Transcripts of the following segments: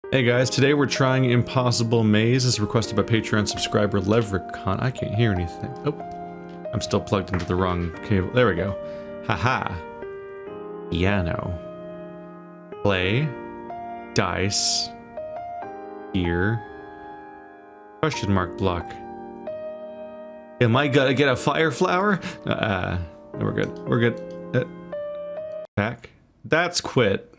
Hey guys, today we're trying Impossible Maze as requested by Patreon subscriber Levricon. I can't hear anything. Oh, I'm still plugged into the wrong cable. There we go. Haha. Piano. Play. Dice. Here. Question mark block. Am I gonna get a fire flower? No, we're good. We're good. Back. That's quit.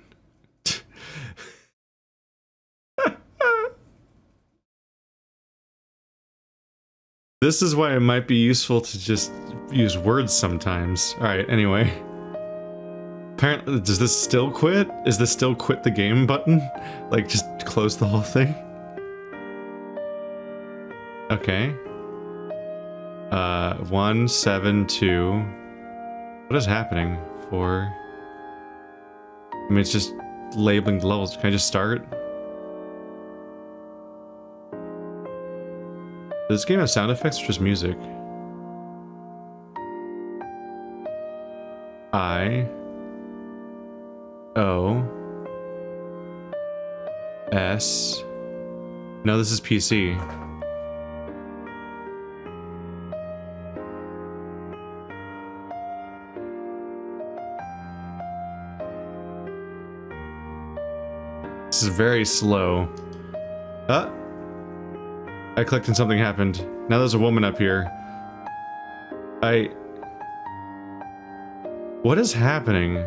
This is why it might be useful to just use words sometimes. Alright, anyway. Apparently, does this still quit? Is this still quit the game button? Like, just close the whole thing? Okay. 1, 7, 2. What is happening? 4. I mean, it's just labeling the levels. Can I just start? Does this game have sound effects or just music? I O S. No, this is PC. This is very slow. I clicked and something happened. Now there's a woman up here. What is happening?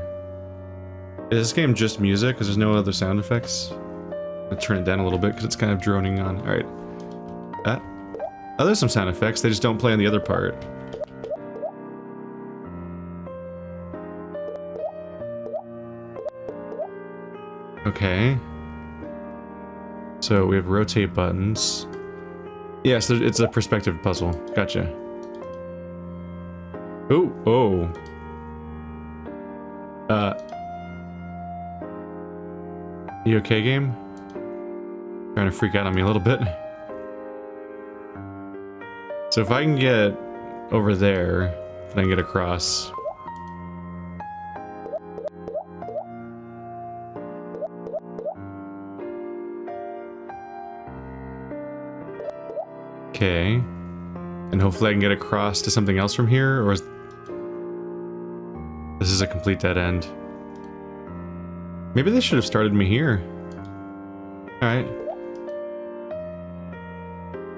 Is this game just music? Because there's no other sound effects? I'll turn it down a little bit because it's kind of droning on. Alright. Oh, there's some sound effects. They just don't play on the other part. Okay. So we have rotate buttons. Yes, it's a perspective puzzle. Gotcha. Ooh, oh. You okay, game? Trying to freak out on me a little bit. So if I can get over there, then I can get across. Okay, and hopefully I can get across to something else from here, or is this is a complete dead end? Maybe they should have started me here. Alright.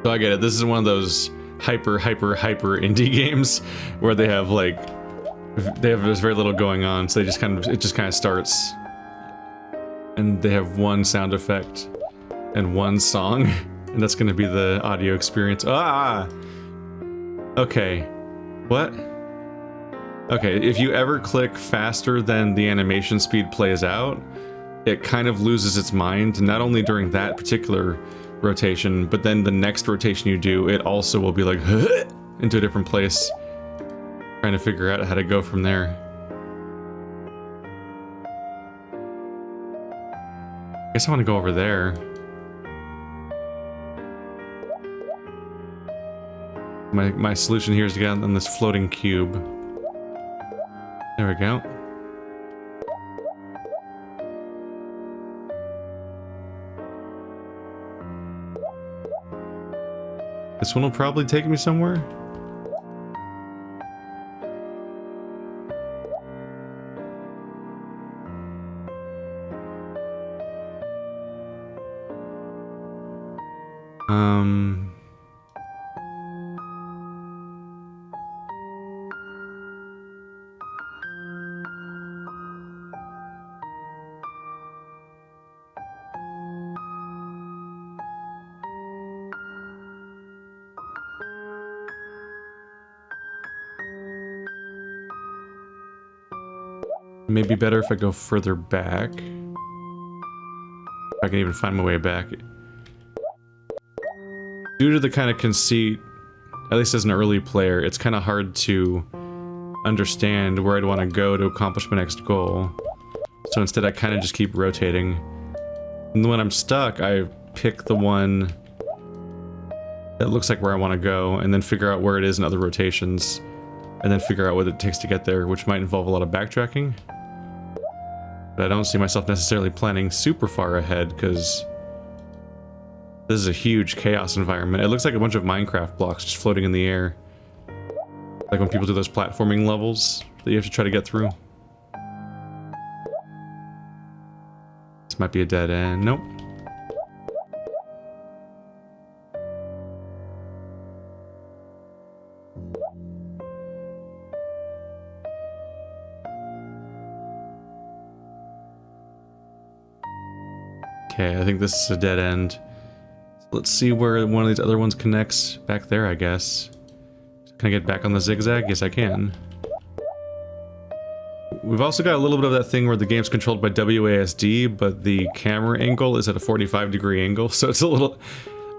So I get it, this is one of those hyper indie games where they have like, there's very little going on, so they just it just kind of starts. And they have one sound effect and one song. And that's gonna be the audio experience. Ah! Okay. What? Okay, if you ever click faster than the animation speed plays out, it kind of loses its mind, not only during that particular rotation, but then the next rotation you do, it also will be like, into a different place. Trying to figure out how to go from there. I guess I want to go over there. My solution here is to get on this floating cube. There we go. This one will probably take me somewhere. Maybe better if I go further back. If I can even find my way back. Due to the kind of conceit, at least as an early player, it's kind of hard to understand where I'd want to go to accomplish my next goal. So instead I kind of just keep rotating. And when I'm stuck, I pick the one that looks like where I want to go, and then figure out where it is in other rotations. And then figure out what it takes to get there, which might involve a lot of backtracking. But I don't see myself necessarily planning super far ahead, because This is a huge chaos environment. It looks like a bunch of Minecraft blocks just floating in the air. Like when people do those platforming levels that you have to try to get through. This might be a dead end. Nope. Okay, I think this is a dead end. So let's see where one of these other ones connects. Back there, I guess. Can I get back on the zigzag? Yes, I can. We've also got a little bit of that thing where the game's controlled by WASD, but the camera angle is at a 45-degree angle, so it's a little...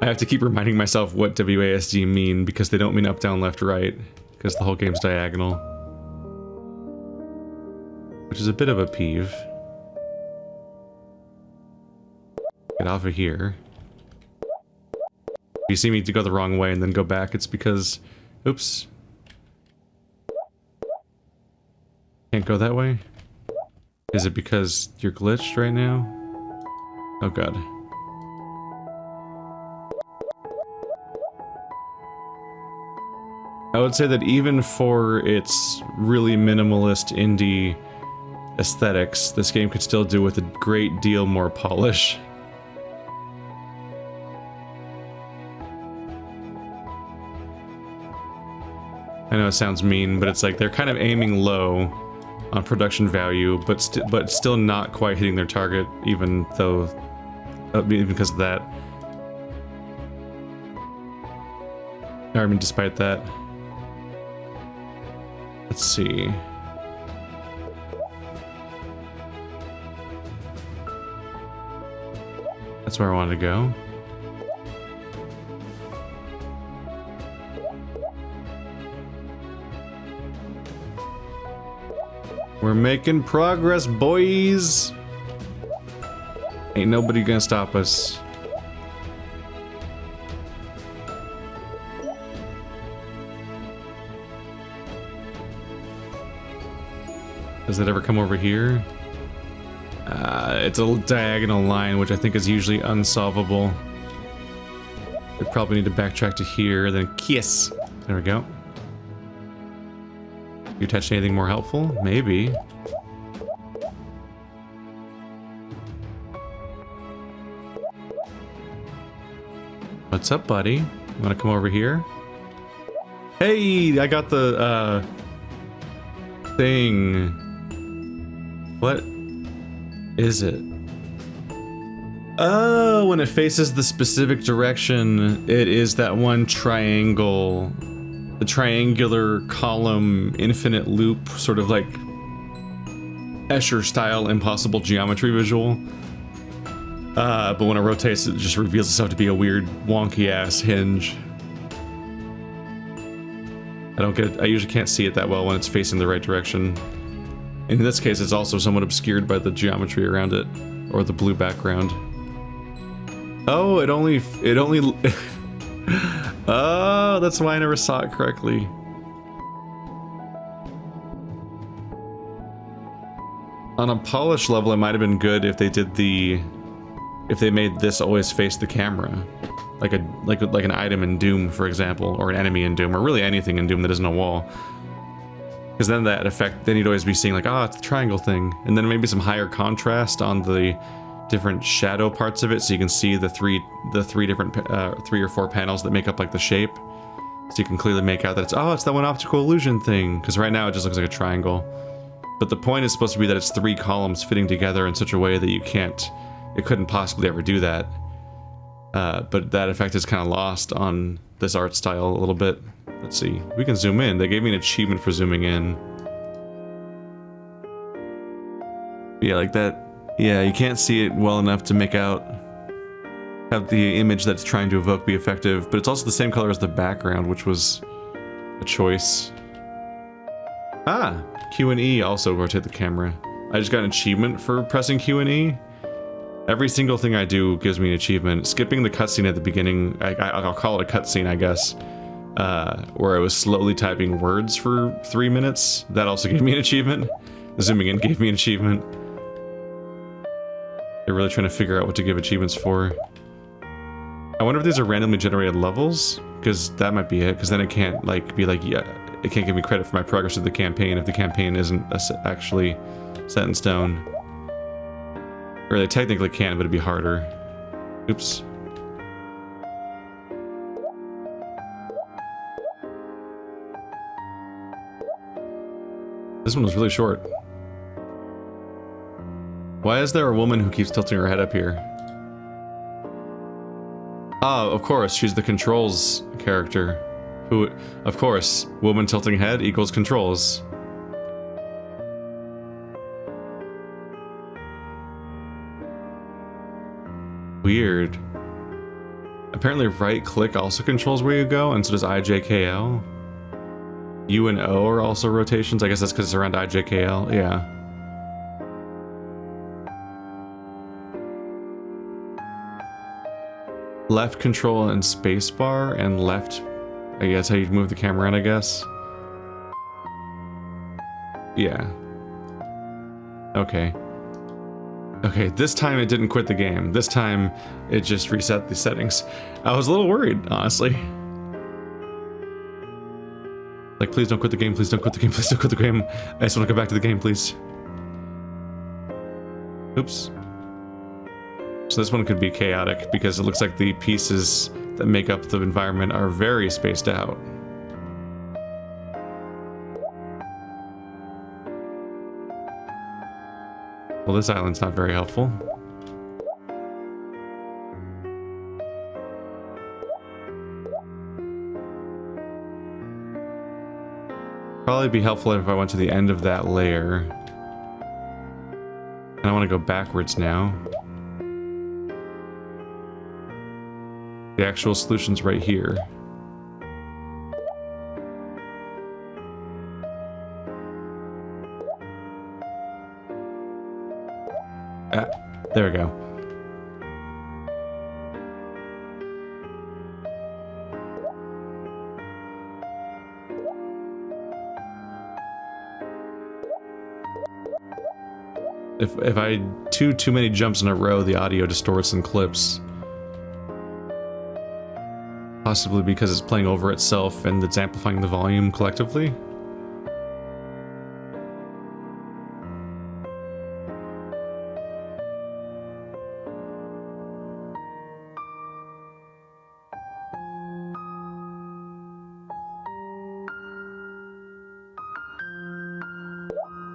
I have to keep reminding myself what WASD mean, because they don't mean up, down, left, right, because the whole game's diagonal. Which is a bit of a peeve. Get off of here. If you see me to go the wrong way and then go back, it's because... Oops. Can't go that way? Is it because you're glitched right now? Oh god. I would say that even for its really minimalist indie aesthetics, this game could still do with a great deal more polish. I know it sounds mean, but it's like they're kind of aiming low on production value, but still not quite hitting their target, even though, even because of that. I mean, despite that. Let's see. That's where I wanted to go. We're making progress, boys! Ain't nobody gonna stop us. Does it ever come over here? It's a diagonal line, which I think is usually unsolvable. We probably need to backtrack to here, then kiss. There we go. You touched anything more helpful? Maybe. What's up, buddy? You wanna come over here? Hey, I got the, thing. What is it? Oh, when it faces the specific direction, it is that one triangle. The triangular column infinite loop, sort of like Escher style impossible geometry visual. But when it rotates, it just reveals itself to be a weird wonky ass hinge. I usually can't see it that well when it's facing the right direction. In this case, it's also somewhat obscured by the geometry around it, or the blue background. Oh, it only oh, that's why I never saw it correctly. On a polish level, it might have been good if they did if they made this always face the camera. Like an item in Doom, for example, or an enemy in Doom, or really anything in Doom that isn't a wall. Because then that effect, then you'd always be seeing like, oh, it's the triangle thing. And then maybe some higher contrast on the different shadow parts of it, so you can see the three or four panels that make up like the shape. So you can clearly make out that it's that one optical illusion thing. Because right now it just looks like a triangle. But the point is supposed to be that it's three columns fitting together in such a way that it couldn't possibly ever do that. But that effect is kind of lost on this art style a little bit. Let's see. We can zoom in. They gave me an achievement for zooming in. Yeah, like that. Yeah, you can't see it well enough to have the image that's trying to evoke be effective, but it's also the same color as the background, which was a choice. Ah! Q and E also rotate the camera. I just got an achievement for pressing Q and E. Every single thing I do gives me an achievement. Skipping the cutscene at the beginning, I'll call it a cutscene, I guess, where I was slowly typing words for 3 minutes. That also gave me an achievement. Zooming in gave me an achievement. They're really trying to figure out what to give achievements for. I wonder if these are randomly generated levels, because that might be it, because then it can't like be like, yeah, it can't give me credit for my progress of the campaign if the campaign isn't actually set in stone. Or they technically can, but it'd be harder. Oops. This one was really short. Why is there a woman who keeps tilting her head up here? Oh, of course, she's the controls character. Who, of course, woman tilting head equals controls. Weird. Apparently right click also controls where you go, and so does IJKL. U and O are also rotations. I guess that's because it's around IJKL. Yeah. Left control and spacebar, and left, I guess how you move the camera around, I guess. Yeah. Okay. Okay, this time it didn't quit the game. This time it just reset the settings. I was a little worried, honestly. Like, please don't quit the game, please don't quit the game, please don't quit the game. I just want to go back to the game, please. Oops. So this one could be chaotic because it looks like the pieces that make up the environment are very spaced out. Well, this island's not very helpful. Probably be helpful if I went to the end of that layer. And I want to go backwards now. The actual solution's right here. Ah, there we go. If I do too many jumps in a row, the audio distorts and clips. Possibly because it's playing over itself and it's amplifying the volume collectively.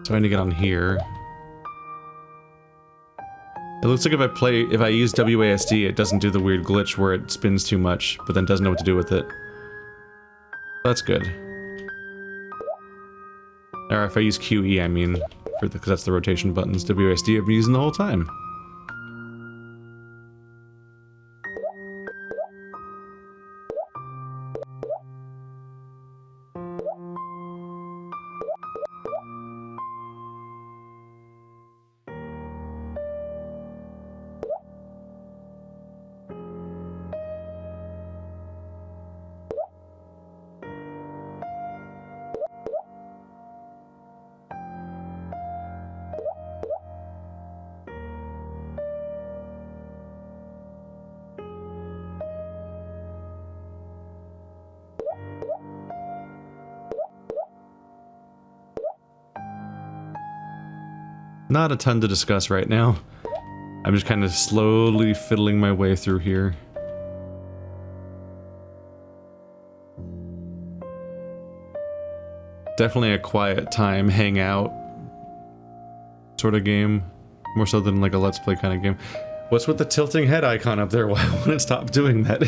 So I need to get on here. It looks like if I use WASD, it doesn't do the weird glitch where it spins too much, but then doesn't know what to do with it. That's good. Or if I use QE, I mean, because that's the rotation buttons. WASD I've been using the whole time. Not a ton to discuss right now. I'm just kind of slowly fiddling my way through here. Definitely a quiet time, hang out sort of game. More so than like a let's play kind of game. What's with the tilting head icon up there? Why won't it stop doing that?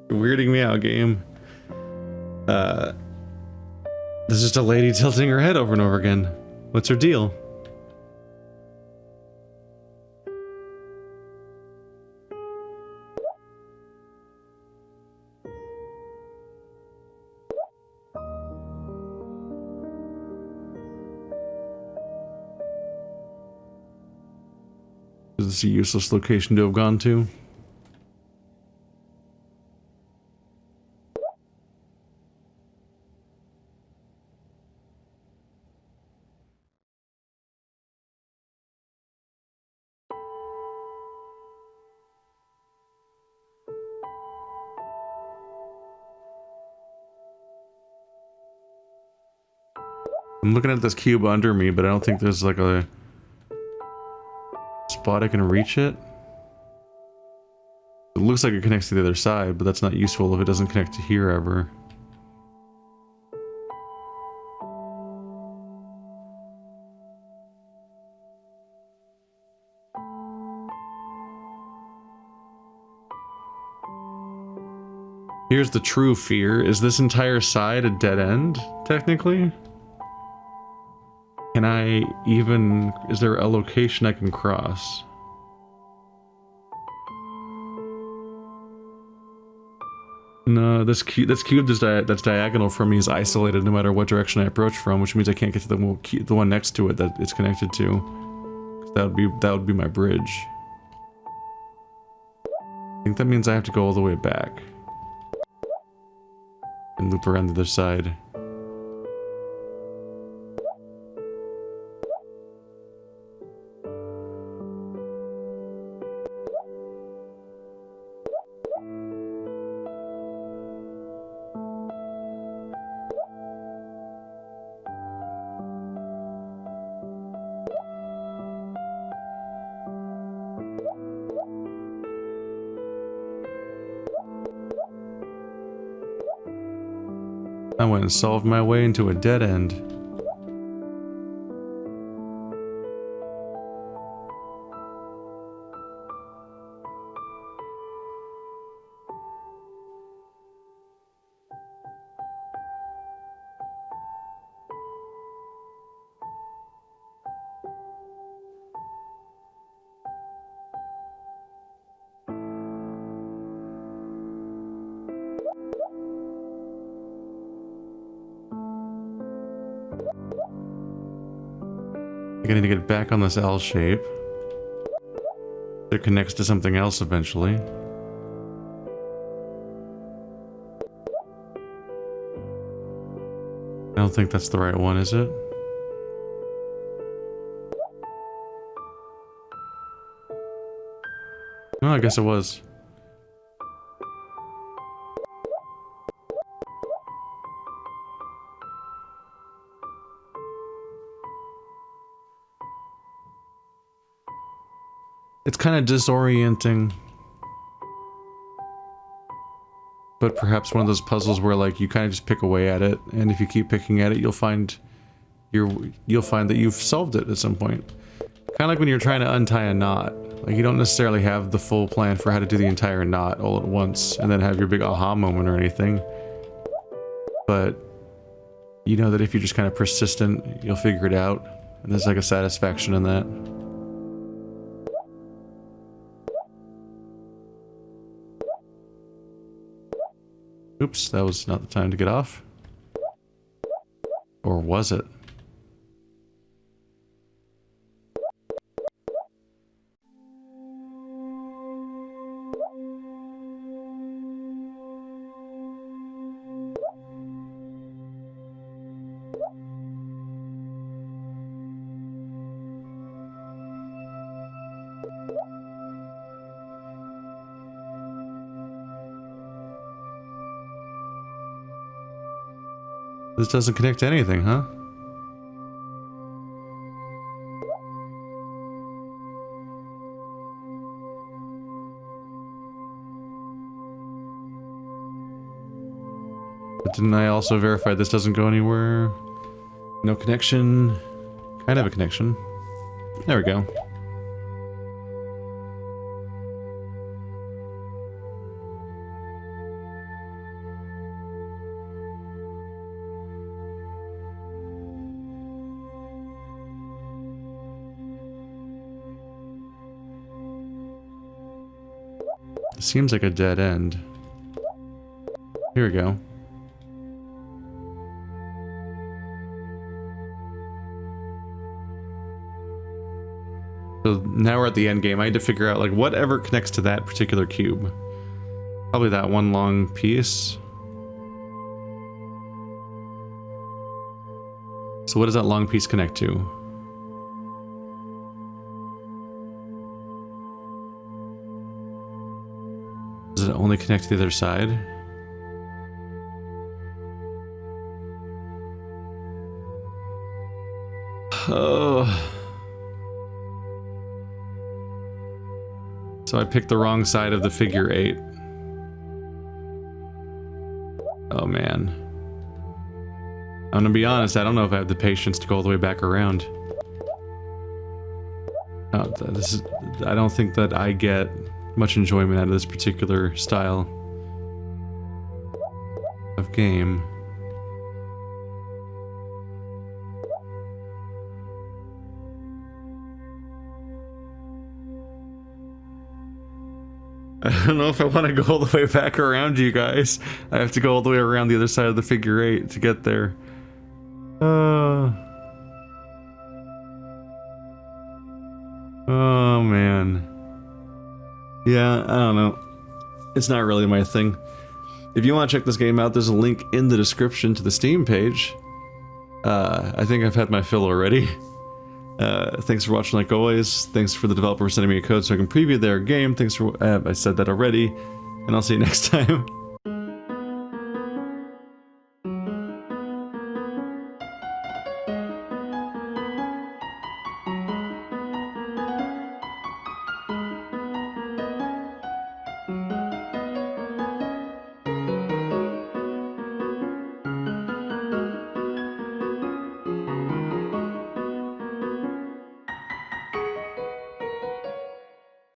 You're weirding me out, game. There's just a lady tilting her head over and over again. What's her deal? Is this a useless location to have gone to? I'm looking at this cube under me, but I don't think there's like a spot I can reach it. It looks like it connects to the other side, but that's not useful if it doesn't connect to here ever. Here's the true fear. Is this entire side a dead end, technically? Can I even... is there a location I can cross? No, this cube that's diagonal from me is isolated no matter what direction I approach from, which means I can't get to the one next to it that it's connected to. That would be my bridge. I think that means I have to go all the way back. And loop around the other side. I went and solved my way into a dead end. I need to get back on this L shape. It connects to something else eventually. I don't think that's the right one, is it? Oh, I guess it was. It's kind of disorienting. But perhaps one of those puzzles where like you kind of just pick away at it, and if you keep picking at it, you'll find that you've solved it at some point. Kind of like when you're trying to untie a knot. Like you don't necessarily have the full plan for how to do the entire knot all at once and then have your big aha moment or anything. But you know that if you're just kind of persistent, you'll figure it out. And there's like a satisfaction in that. Oops, that was not the time to get off. Or was it? This doesn't connect to anything, huh? But didn't I also verify this doesn't go anywhere? No connection. Kind of a connection. There we go. Seems like a dead end. Here we go. So now we're at the end game. I had to figure out like whatever connects to that particular cube. Probably that one long piece. So what does that long piece connect to? Does it only connect to the other side? Oh. So I picked the wrong side of the figure 8. Oh man. I'm gonna be honest, I don't know if I have the patience to go all the way back around. Oh, this is, I don't think that I get much enjoyment out of this particular style of game. I don't know if I want to go all the way back around, you guys. I have to go all the way around the other side of the figure 8 to get there. Oh man. Yeah, I don't know. It's not really my thing. If you want to check this game out, there's a link in the description to the Steam page. I think I've had my fill already. Thanks for watching like always. Thanks for the developer sending me a code so I can preview their game. Thanks for, I said that already. And I'll see you next time.